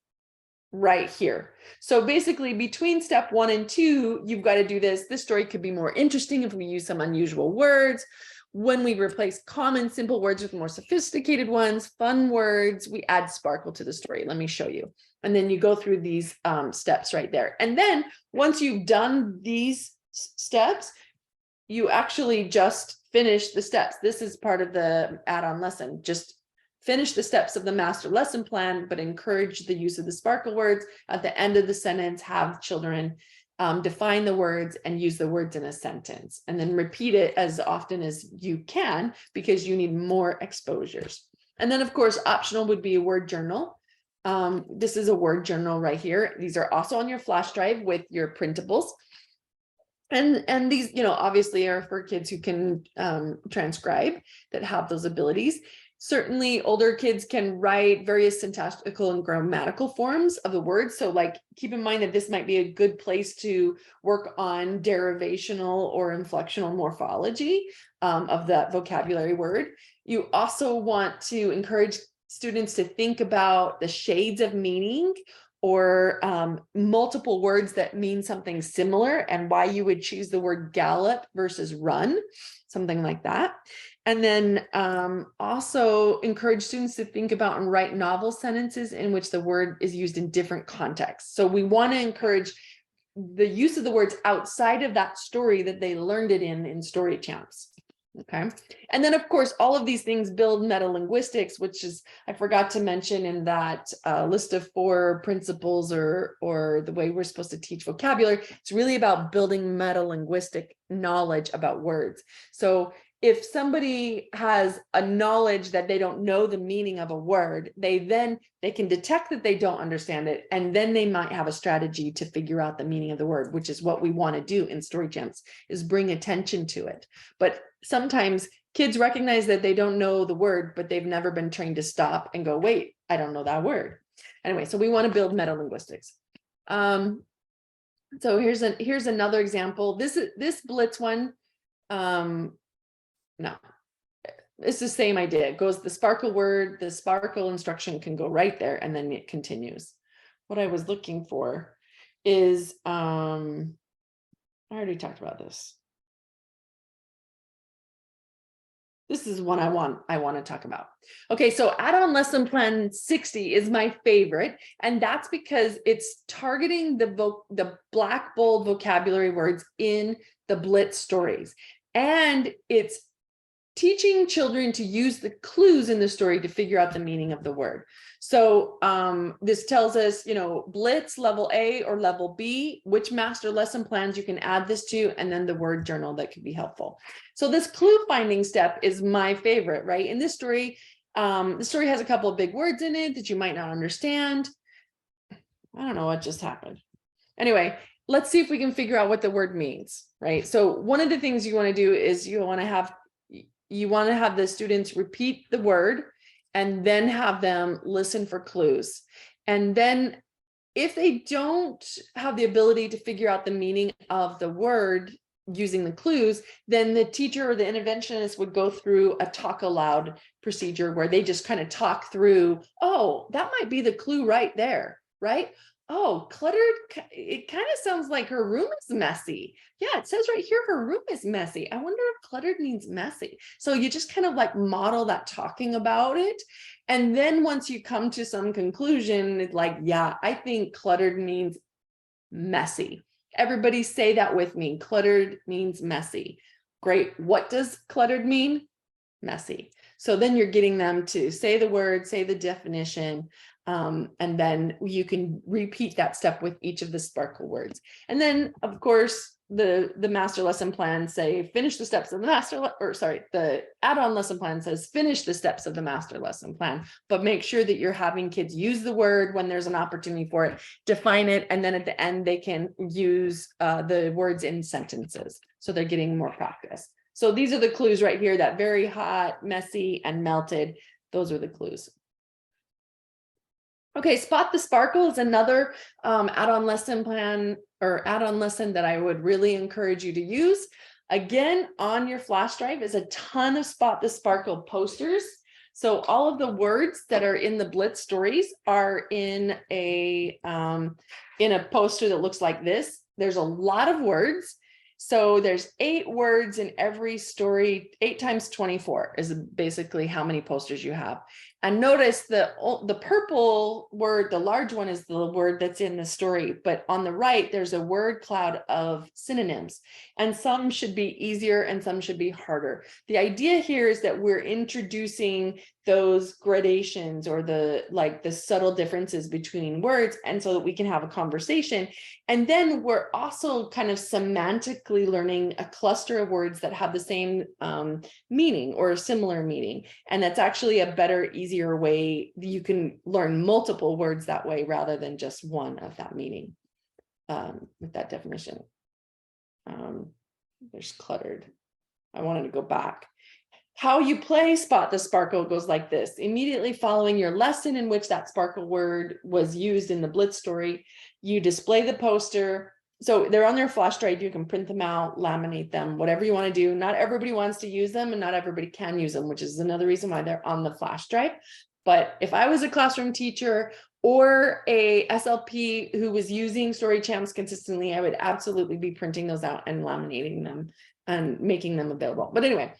right here. So basically between step 1 and 2, you've got to do this. This story could be more interesting if we use some unusual words. When we replace common simple words with more sophisticated ones, fun words, we add sparkle to the story. Let me show you. And then you go through these steps right there. And then once you've done these steps, you actually just finish the steps. This is part of the add-on lesson. Just finish the steps of the master lesson plan, but encourage the use of the sparkle words. At the end of the sentence, have children define the words and use the words in a sentence, and then repeat it as often as you can because you need more exposures. And then of course, optional would be a word journal. This is a word journal right here. These are also on your flash drive with your printables. And these, obviously are for kids who can transcribe, that have those abilities. Certainly older kids can write various syntactical and grammatical forms of the words. So like, keep in mind that this might be a good place to work on derivational or inflectional morphology of that vocabulary word. You also want to encourage students to think about the shades of meaning or multiple words that mean something similar and why you would choose the word gallop versus run, something like that. And then also encourage students to think about and write novel sentences in which the word is used in different contexts. So we want to encourage the use of the words outside of that story that they learned it in story champs. Okay. And then of course, all of these things build metalinguistics, which is, I forgot to mention in that list of 4 principles or the way we're supposed to teach vocabulary. It's really about building metalinguistic knowledge about words. So if somebody has a knowledge that they don't know the meaning of a word, they can detect that they don't understand it. And then they might have a strategy to figure out the meaning of the word, which is what we want to do in story champs, is bring attention to it. But sometimes kids recognize that they don't know the word, but they've never been trained to stop and go, wait, I don't know that word. Anyway, so we want to build metalinguistics. So here's another example. This Blitz one, no, it's the same idea. It goes the sparkle word, the sparkle instruction can go right there, and then it continues. What I was looking for is, I already talked about this. This is one I want to talk about. Okay, so add-on lesson plan 60 is my favorite, and that's because it's targeting the black bold vocabulary words in the Blitz stories, and it's teaching children to use the clues in the story to figure out the meaning of the word. So this tells us, Blitz level A or level B, which master lesson plans you can add this to, and then the word journal that could be helpful. So this clue finding step is my favorite, right? In this story, the story has a couple of big words in it that you might not understand. I don't know what just happened. Anyway, let's see if we can figure out what the word means, right? So one of the things you want to do is you want to have the students repeat the word and then have them listen for clues. And then if they don't have the ability to figure out the meaning of the word using the clues, then the teacher or the interventionist would go through a talk aloud procedure where they just kind of talk through, oh, that might be the clue right there, right? Oh, cluttered, it kind of sounds like her room is messy. Yeah, it says right here her room is messy. I wonder if cluttered means messy. So you just kind of like model that talking about it. And then once you come to some conclusion, it's like, yeah, I think cluttered means messy. Everybody say that with me. Cluttered means messy. Great. What does cluttered mean? Messy. So then you're getting them to say the word, say the definition, and then you can repeat that step with each of the sparkle words. And then, of course, the master lesson plan say finish the steps of the the add-on lesson plan says finish the steps of the master lesson plan, but make sure that you're having kids use the word when there's an opportunity for it, define it, and then at the end they can use the words in sentences. So they're getting more practice. So these are the clues right here, that very hot, messy, and melted. Those are the clues. Okay, Spot the Sparkle is another add-on lesson plan or add-on lesson that I would really encourage you to use. Again, on your flash drive is a ton of Spot the Sparkle posters. So all of the words that are in the Blitz stories are in a poster that looks like this. There's a lot of words. So there's 8 words in every story. 8 times 24 is basically how many posters you have. And notice the purple word, the large one, is the word that's in the story, but on the right, there's a word cloud of synonyms, and some should be easier and some should be harder. The idea here is that we're introducing those gradations or the subtle differences between words, and so that we can have a conversation. And then we're also kind of semantically learning a cluster of words that have the same meaning or a similar meaning. And that's actually a better, easier way. You can learn multiple words that way rather than just one of that meaning with that definition. There's cluttered. I wanted to go back. How you play Spot the Sparkle goes like this. Immediately following your lesson in which that sparkle word was used in the Blitz story, you display the poster. So they're on their flash drive. You can print them out, laminate them, whatever you want to do. Not everybody wants to use them and not everybody can use them, which is another reason why they're on the flash drive. But if I was a classroom teacher or a SLP who was using Story Champs consistently, I would absolutely be printing those out and laminating them and making them available. But anyway,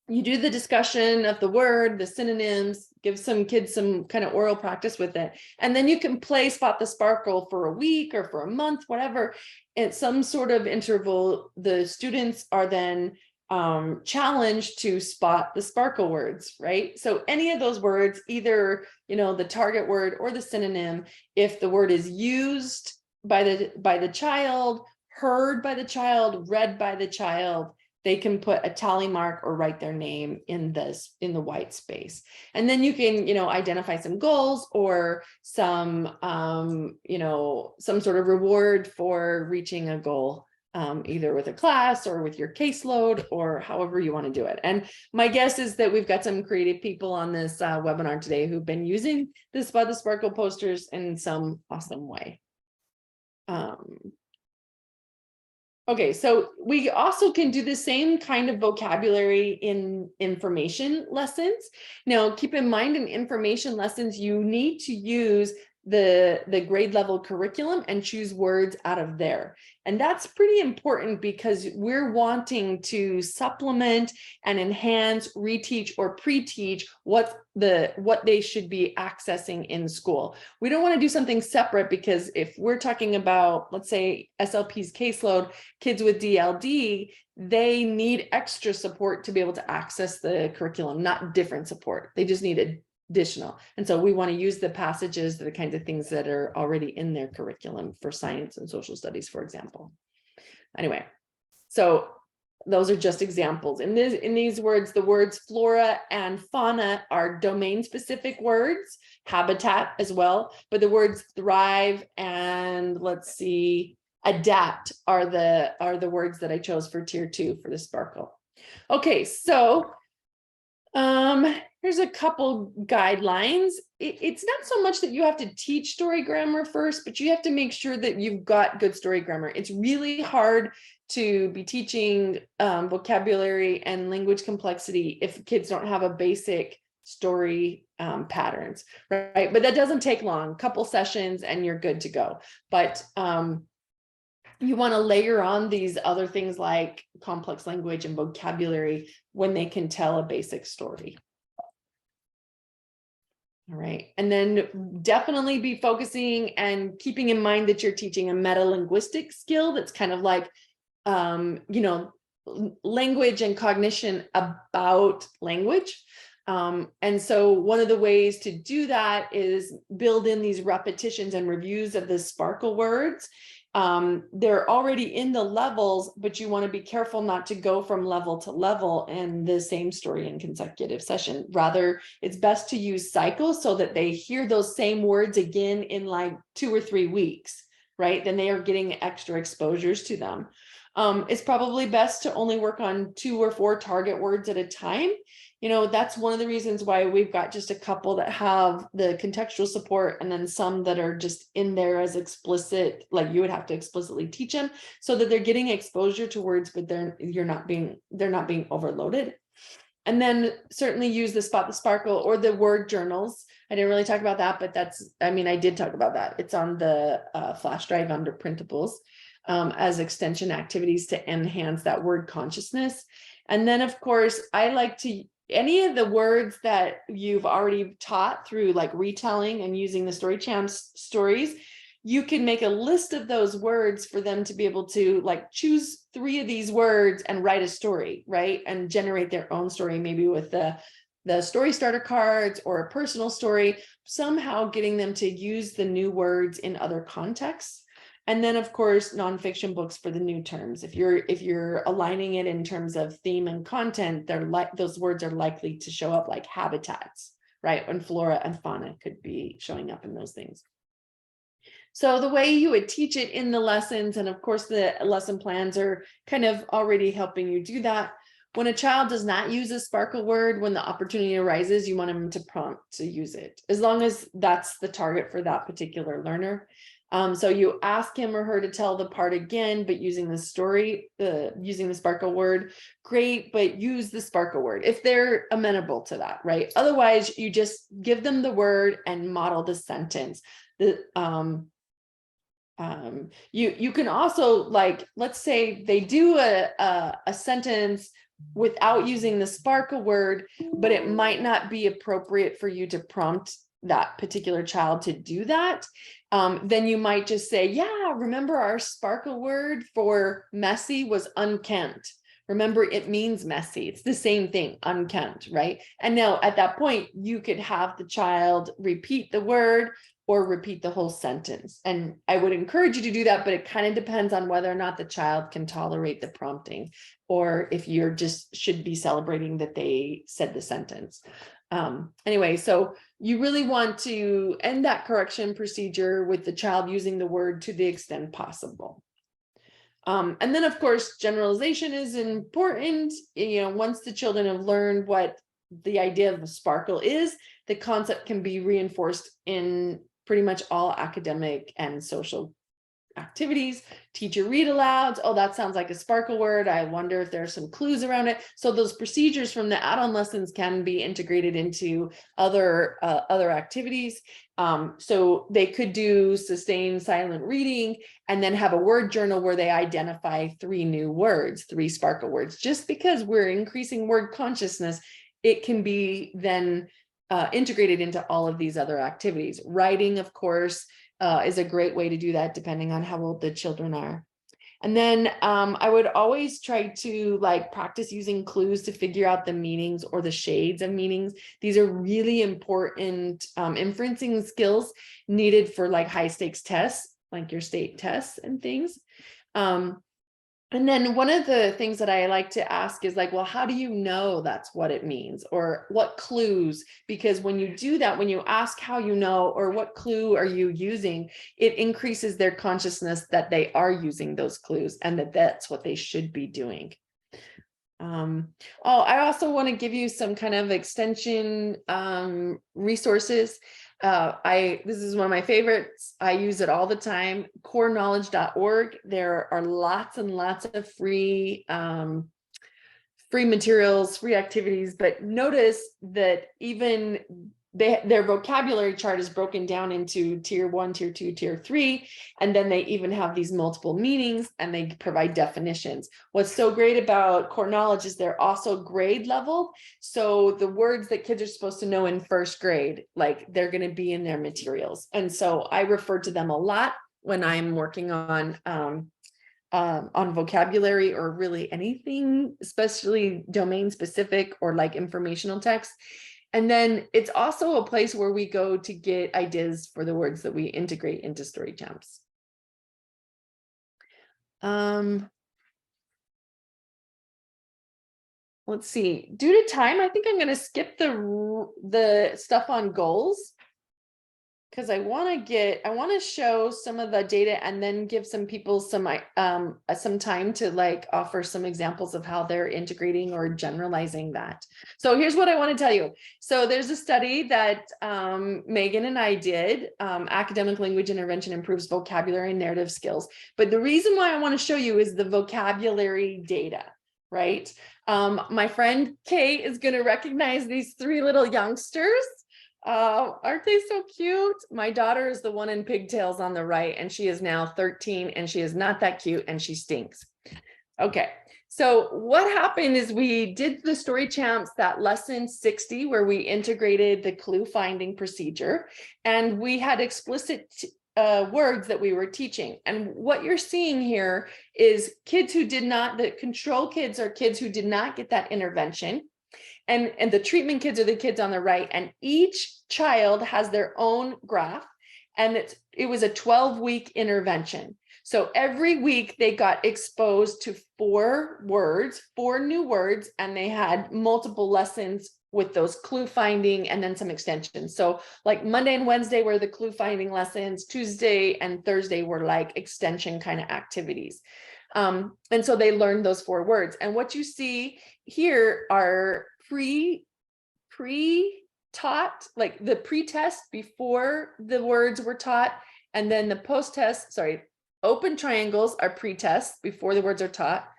you do the discussion of the word, the synonyms, give some kids some kind of oral practice with it. And then you can play Spot the Sparkle for a week or for a month, whatever. At some sort of interval, the students are then challenged to spot the sparkle words, right? So any of those words, either, the target word or the synonym, if the word is used by the child, heard by the child, read by the child, they can put a tally mark or write their name in the white space. And then you can, identify some goals or some sort of reward for reaching a goal, either with a class or with your caseload or however you want to do it. And my guess is that we've got some creative people on this webinar today who've been using the Spot the Sparkle posters in some awesome way. Okay, so we also can do the same kind of vocabulary in information lessons. Now, keep in mind, in information lessons, you need to use the grade level curriculum and choose words out of there. And that's pretty important because we're wanting to supplement and enhance, reteach, or pre-teach what they should be accessing in school. We don't want to do something separate, because if we're talking about, let's say, SLP's caseload, kids with DLD, they need extra support to be able to access the curriculum, not different support. They just need a additional. And so we want to use the passages, the kinds of things that are already in their curriculum for science and social studies, for example. Anyway, so those are just examples. In these words, the words flora and fauna are domain-specific words, habitat as well, but the words thrive and let's see, adapt are the words that I chose for tier 2 for the Sparkle. Okay, so here's a couple guidelines. It's not so much that you have to teach story grammar first, but you have to make sure that you've got good story grammar. It's really hard to be teaching vocabulary and language complexity if kids don't have a basic story patterns, right? But that doesn't take long, couple sessions and you're good to go. But you want to layer on these other things like complex language and vocabulary when they can tell a basic story. All right, and then definitely be focusing and keeping in mind that you're teaching a meta-linguistic skill that's kind of like, language and cognition about language. And so one of the ways to do that is build in these repetitions and reviews of the Sparkle words. They're already in the levels, but you want to be careful not to go from level to level in the same story in consecutive session. Rather, it's best to use cycles so that they hear those same words again in like 2 or 3 weeks, right? Then they are getting extra exposures to them. It's probably best to only work on 2 or 4 target words at a time. That's one of the reasons why we've got just a couple that have the contextual support and then some that are just in there as explicit, like you would have to explicitly teach them so that they're getting exposure to words, but they're not being overloaded. And then certainly use the Spot the Sparkle or the word journals. I didn't really talk about that, but I did talk about that. It's on the flash drive under printables as extension activities to enhance that word consciousness. And then of course, I like to any of the words that you've already taught through like retelling and using the Story Champs stories, you can make a list of those words for them to be able to like choose 3 of these words and write a story, right? And generate their own story, maybe with the story starter cards or a personal story, somehow getting them to use the new words in other contexts. And then of course, nonfiction books for the new terms. If you're aligning it in terms of theme and content, those words are likely to show up like habitats, right? And flora and fauna could be showing up in those things. So the way you would teach it in the lessons, and of course the lesson plans are kind of already helping you do that. When a child does not use a Sparkle word, when the opportunity arises, you want them to prompt to use it, as long as that's the target for that particular learner. So you ask him or her to tell the part again, but using the Sparkle word, great, but use the Sparkle word if they're amenable to that, right? Otherwise, you just give them the word and model the sentence. You can also, like, let's say they do a sentence without using the Sparkle word, but it might not be appropriate for you to prompt that particular child to do that. Then you might just say, yeah, remember our Sparkle word for messy was unkempt. Remember, it means messy. It's the same thing, unkempt, right? And now at that point, you could have the child repeat the word or repeat the whole sentence. And I would encourage you to do that, but it kind of depends on whether or not the child can tolerate the prompting, or if you're just should be celebrating that they said the sentence. Anyway, so you really want to end that correction procedure with the child using the word to the extent possible. And then of course, generalization is important. Once the children have learned what the idea of the Sparkle is, the concept can be reinforced in pretty much all academic and social activities. Teacher read alouds. Oh, that sounds like a Sparkle word. I wonder if there are some clues around it. So those procedures from the add-on lessons can be integrated into other activities. So they could do sustained silent reading and then have a word journal where they identify 3 new words, 3 Sparkle words. Just because we're increasing word consciousness, it can be then integrated into all of these other activities. Writing, of course, is a great way to do that, depending on how old the children are. And then I would always try to like practice using clues to figure out the meanings or the shades of meanings. These are really important inferencing skills needed for like high stakes tests, like your state tests and things. And then one of the things that I like to ask is like, well, how do you know that's what it means? Or what clues? Because when you do that, when you ask how you know, or what clue are you using, it increases their consciousness that they are using those clues and that that's what they should be doing. I also want to give you some kind of extension resources. This is one of my favorites. I use it all the time. Coreknowledge.org. There are lots and lots of free materials, free activities, but notice that even their vocabulary chart is broken down into tier 1, tier 2, tier 3, and then they even have these multiple meanings and they provide definitions. What's so great about core knowledge is they're also grade level. So the words that kids are supposed to know in first grade, like they're going to be in their materials. And so I refer to them a lot when I'm working on vocabulary or really anything, especially domain specific or like informational text. And then it's also a place where we go to get ideas for the words that we integrate into story champs. Let's see, due to time, I think I'm going to skip the stuff on goals, because I want to show some of the data and then give some people some time to like offer some examples of how they're integrating or generalizing that. So here's what I want to tell you. So there's a study that Megan and I did. Academic language intervention improves vocabulary and narrative skills. But the reason why I want to show you is the vocabulary data, right? My friend Kay is going to recognize these 3 little youngsters. Aren't they so cute? My daughter is the one in pigtails on the right, and she is now 13, and she is not that cute, and she stinks. Okay, so what happened is we did the story champs, that lesson 60, where we integrated the clue finding procedure, and we had explicit words that we were teaching. And what you're seeing here is kids who did not, the control kids are kids who did not get that intervention. And the treatment kids are the kids on the right, and each child has their own graph, and it was a 12-week intervention. So every week they got exposed to 4 new words, and they had multiple lessons with those clue finding and then some extensions. So like Monday and Wednesday were the clue finding lessons, Tuesday and Thursday were like extension kind of activities. And so they learned those 4 words. And what you see here are pre-taught, like the pre-test before the words were taught, and then the post-test, open triangles are pre-test before the words are taught.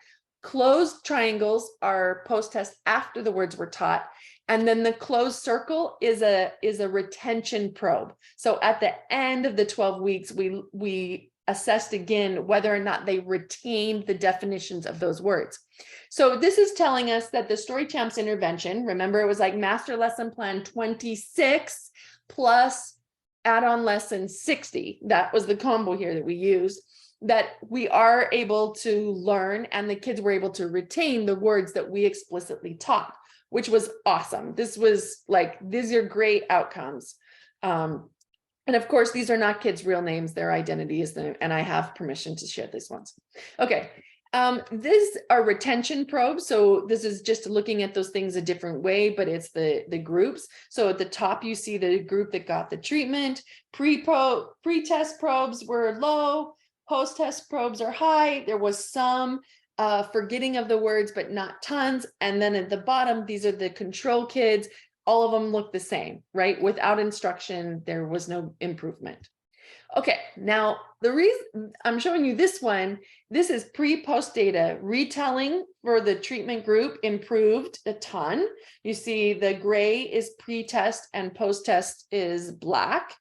Closed triangles are post-test after the words were taught. And then the closed circle is a retention probe. So at the end of the 12 weeks, we assessed again whether or not they retained the definitions of those words. So this is telling us that the story champs intervention, remember it was like master lesson plan 26 plus add-on lesson 60. That was the combo here that we used, that we are able to learn and the kids were able to retain the words that we explicitly taught, which was awesome. This was like, these are great outcomes. And of course, these are not kids' real names, their identities, and I have permission to share these ones. Okay, these are retention probes. So this is just looking at those things a different way, but it's the groups. So at the top, you see the group that got the treatment. Pre-test probes were low, post-test probes are high. There was some forgetting of the words, but not tons. And then at the bottom, these are the control kids. All of them look the same, right? Without instruction, there was no improvement. Okay, now the reason I'm showing you this one, this is pre-post data. Retelling for the treatment group improved a ton. You see the gray is pre-test and post-test is black.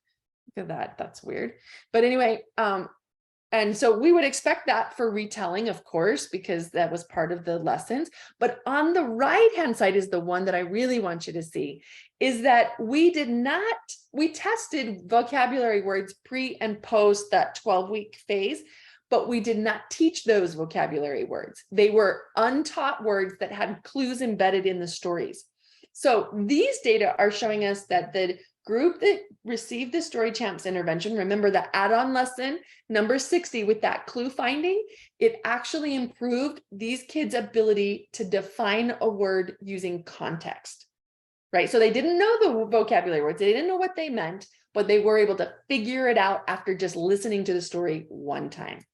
Look at that, that's weird. But anyway, and so we would expect that for retelling, of course, because that was part of the lessons. But on the right-hand side is the one that I really want you to see, is that we tested vocabulary words pre and post that 12-week phase, but we did not teach those vocabulary words. They were untaught words that had clues embedded in the stories. So these data are showing us that the group that received the Story Champs intervention, remember the add-on lesson number 60 with that clue finding, it actually improved these kids' ability to define a word using context, right? So they didn't know the vocabulary words, they didn't know what they meant, but they were able to figure it out after just listening to the story one time.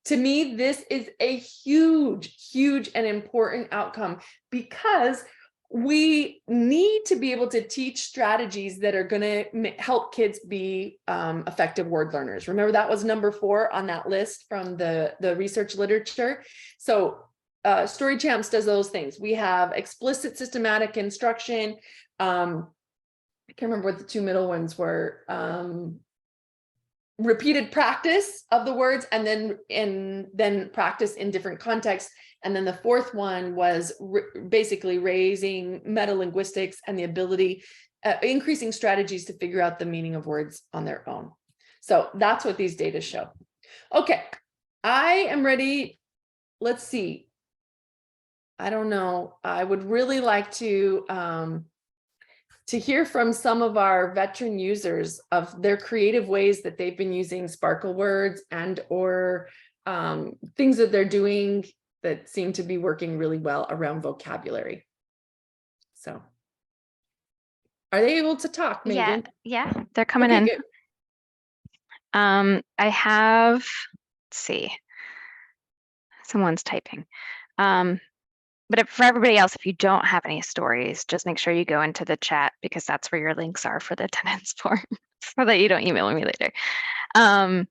To me, this is a huge, huge and important outcome, because we need to be able to teach strategies that are going to help kids be effective word learners. Remember, that was number 4 on that list from the research literature. So Story Champs does those things. We have explicit systematic instruction. I can't remember what the 2 middle ones were. Repeated practice of the words, and then practice in different contexts. And then the 4th one was basically raising metalinguistics and the ability, increasing strategies to figure out the meaning of words on their own. So that's what these data show. Okay, I am ready. Let's see. I don't know. I would really like to hear from some of our veteran users of their creative ways that they've been using Sparkle words and or things that they're doing that seem to be working really well around vocabulary. So are they able to talk, Megan? Yeah, they're coming Okay, in. good. I have, let's see, someone's typing. But for everybody else, if you don't have any stories, just make sure you go into the chat, because that's where your links are for the attendance form, so that you don't email me later. And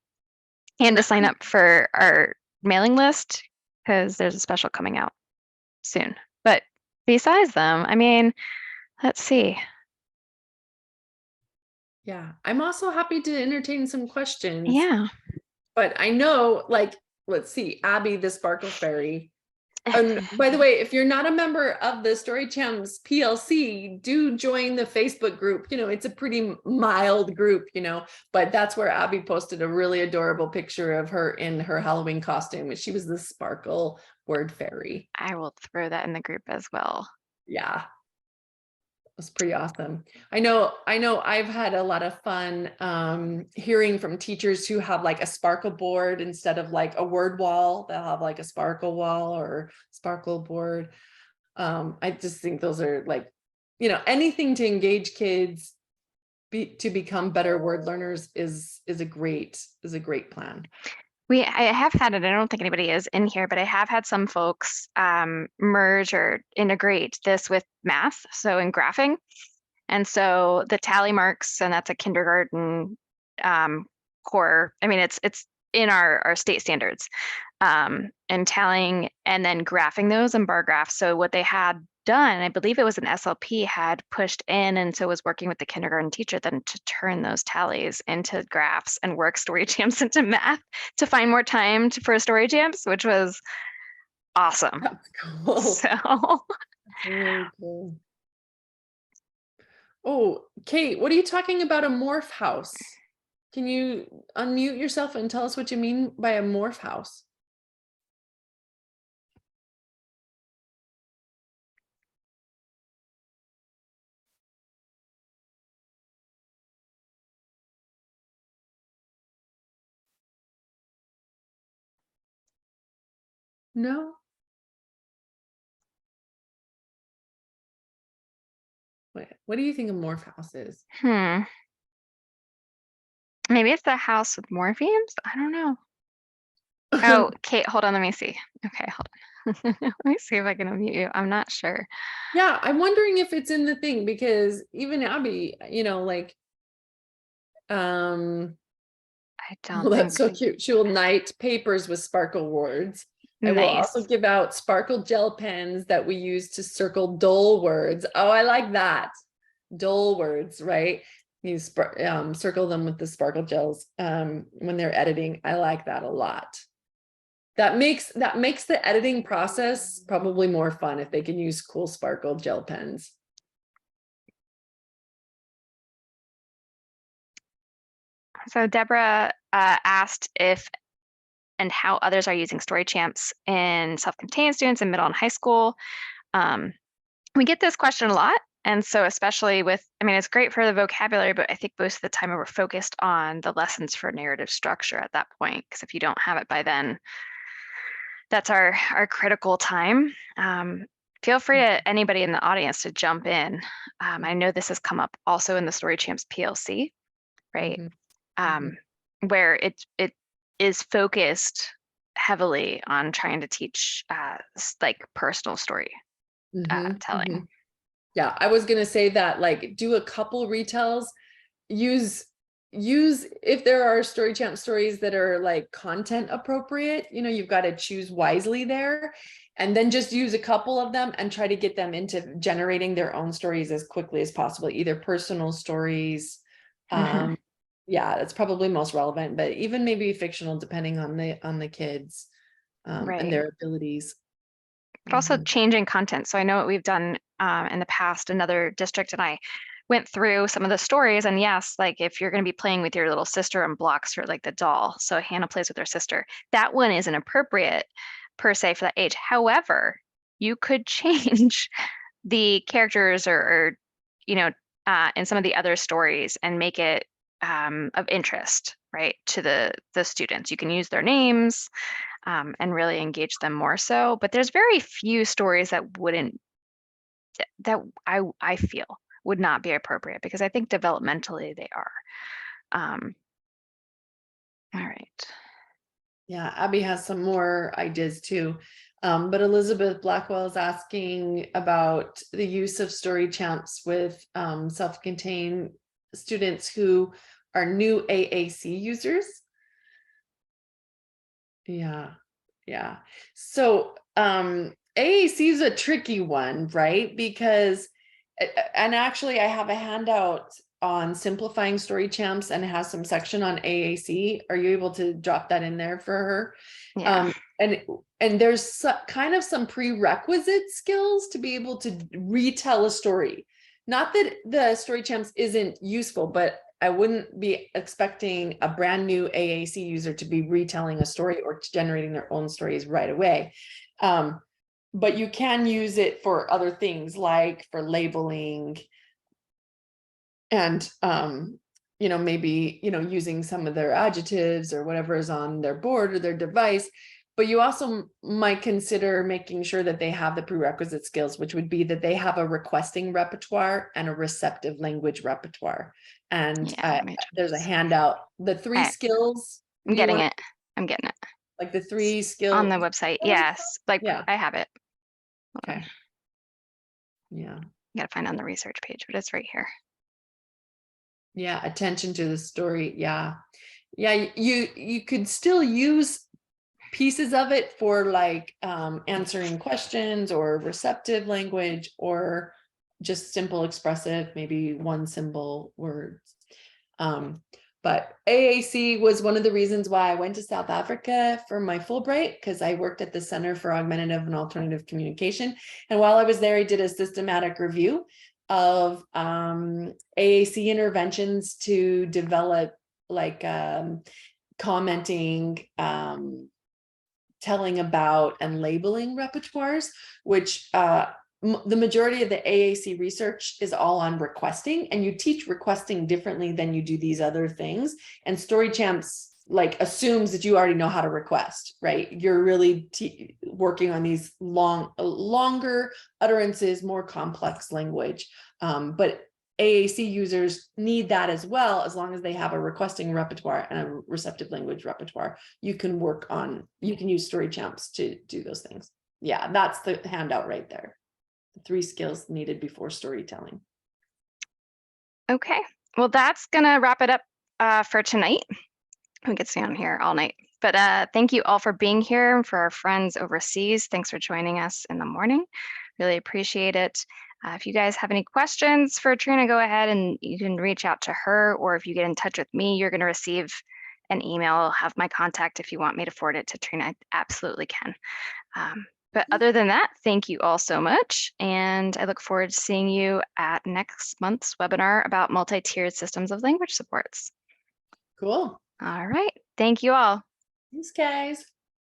to sign up for our mailing list, because there's a special coming out soon. But besides them, I mean, let's see. Yeah, I'm also happy to entertain some questions. Yeah. But I know, like, let's see, Abby the Sparkle Fairy. And by the way, if you're not a member of the Story Champs PLC, do join the Facebook group. You know, it's a pretty mild group, you know, but that's where Abby posted a really adorable picture of her in her Halloween costume. She was the Sparkle Word Fairy. I will throw that in the group as well. Yeah. It was pretty awesome. I know I've had a lot of fun hearing from teachers who have like a sparkle board instead of like a word wall. They'll have like a sparkle wall or sparkle board. I just think those are like, you know, anything to engage kids to become better word learners is a great plan. I have had it, I don't think anybody is in here, but I have had some folks merge or integrate this with math, so in graphing. And so the tally marks, and that's a kindergarten core. I mean, it's in our state standards, and tallying and then graphing those in bar graphs. So what they had done, I believe it was an SLP, had pushed in, and so was working with the kindergarten teacher then to turn those tallies into graphs and work story champs into math to find more time for story champs, which was awesome. That's cool. So That's really cool. Oh, Kate, what are you talking about a morph house? Can you unmute yourself and tell us what you mean by a morph house? No? What do you think a morph house is? Maybe it's the house with morphemes. I don't know. Oh, Kate, hold on. Let me see. Okay, hold on. Let me see if I can unmute you. I'm not sure. Yeah, I'm wondering if it's in the thing, because even Abby, you know, like, I don't oh, that's so think. cute. She will knight papers with sparkle words. I will also Nice. give out sparkle gel pens that we use to circle dull words. Oh, I like that. Dull words, right? You circle them with the sparkle gels when they're editing. I like that a lot. That makes the editing process probably more fun if they can use cool sparkle gel pens. So Deborah asked if and how others are using story champs in self-contained students in middle and high school. We get this question a lot. And so especially with, I mean, it's great for the vocabulary, but I think most of the time we're focused on the lessons for narrative structure at that point, because if you don't have it by then, that's our critical time. Feel free to anybody in the audience to jump in. I know this has come up also in the Story Champs PLC, right? Where it is focused heavily on trying to teach like personal story telling. Yeah, I was gonna say that, like, do a couple retells, use if there are story champ stories that are like content appropriate, you know, you've got to choose wisely there, and then just use a couple of them and try to get them into generating their own stories as quickly as possible, either personal stories. Yeah, that's probably most relevant, but even maybe fictional, depending on the kids and their abilities. But also changing content. So I know what we've done in the past, another district and I went through some of the stories, and yes, like if you're going to be playing with your little sister and blocks her like the doll, so Hannah plays with her sister, that one isn't appropriate per se for that age. However, you could change the characters or you know, in some of the other stories and make it of interest, right, to the students. You can use their names and really engage them more so. But there's very few stories that wouldn't, that I feel would not be appropriate, because I think developmentally they are. All right. Yeah, Abby has some more ideas too. But Elizabeth Blackwell is asking about the use of story champs with self-contained students who are new AAC users. Yeah. So AAC is a tricky one, right? Because, and actually I have a handout on simplifying story champs and it has some section on AAC. Are you able to drop that in there for her? Yeah. And there's kind of some prerequisite skills to be able to retell a story. Not that the story champs isn't useful, but I wouldn't be expecting a brand new AAC user to be retelling a story or generating their own stories right away. But you can use it for other things, like for labeling and, you know, maybe, you know, using some of their adjectives or whatever is on their board or their device. But you also might consider making sure that they have the prerequisite skills, which would be that they have a requesting repertoire and a receptive language repertoire. And there's a handout, the three skills. I'm getting it. I'm getting it. Like the three skills on the website. Yes. Like I have it. Okay. Yeah. You got to find it on the research page, but it's right here. Yeah. Attention to the story. Yeah. You could still use pieces of it for like answering questions or receptive language or just simple expressive, maybe one symbol words. But AAC was one of the reasons why I went to South Africa for my Fulbright, because I worked at the Center for Augmentative and Alternative Communication. And while I was there, I did a systematic review of AAC interventions to develop like commenting, telling about, and labeling repertoires, which the majority of the AAC research is all on requesting, and you teach requesting differently than you do these other things. And Story Champs like assumes that you already know how to request, right? You're really working on these longer utterances, more complex language. But AAC users need that as well, as long as they have a requesting repertoire and a receptive language repertoire. You can use Story Champs to do those things. Yeah, that's the handout right there. The 3 skills needed before storytelling. Okay, well, that's gonna wrap it up for tonight. We could stay on here all night. But thank you all for being here. And for our friends overseas, thanks for joining us in the morning. Really appreciate it. If you guys have any questions for Trina, go ahead and you can reach out to her, or if you get in touch with me, you're going to receive an email. I'll have my contact if you want me to forward it to Trina. I absolutely can. But other than that, thank you all so much. And I look forward to seeing you at next month's webinar about multi-tiered systems of language supports. Cool. All right. Thank you all. Thanks, guys.